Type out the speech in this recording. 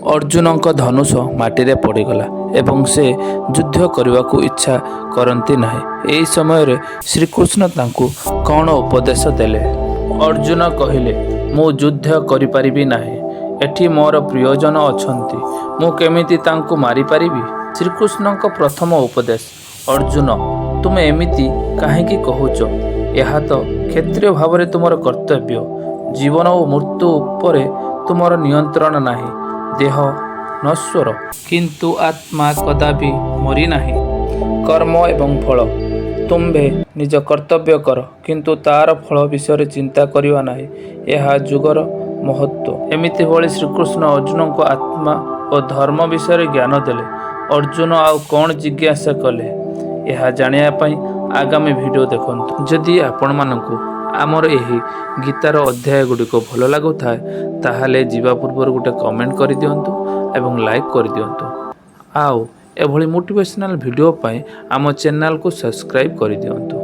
अर्जुनଙ୍କ धनुष माटी पड़गला एवं से युद्ध करने को इच्छा करती नहीं। यही समय श्रीकृष्ण तांकु कौन उपदेश देले। अर्जुन कहले मु युद्ध करि नाही, एठी मोर प्रियजन अछंती, मु केमिति तांकु मारी परिबी। श्रीकृष्णଙ୍କ प्रथम उपदेश, अर्जुन तुम एमिति काहेकि कहूच, यह तो क्षत्रिय भाव में तुमर कर्तव्य। जीवन और मृत्यु उपरे तुमर नियंत्रण नाही। देह नश्वर किंतु आत्मा कदापि मरी नाही। कर्म एवं फल तुम्भे निज कर्तव्य कर, किंतु तार फल विषय चिंता करिवा नाही। यह जुगर महत्व। एमिति भली श्रीकृष्ण अर्जुन को आत्मा और धर्म विषय ज्ञान देले। अर्जुन आउ कौन जिज्ञासा कले, यह जानिया पई आगामी वीडियो देखंतु। जदि आपण मानकु आमर यही गीतार अध्याय गुड़िक भल लगुए ताहले जीवा पूर्व गोटे कमेंट कर दिंतु एवं लाइक कर दिंतु। आउ एभली मोटिवेशनल वीडियो पाई आम चैनल को सब्सक्राइब कर दिंतु।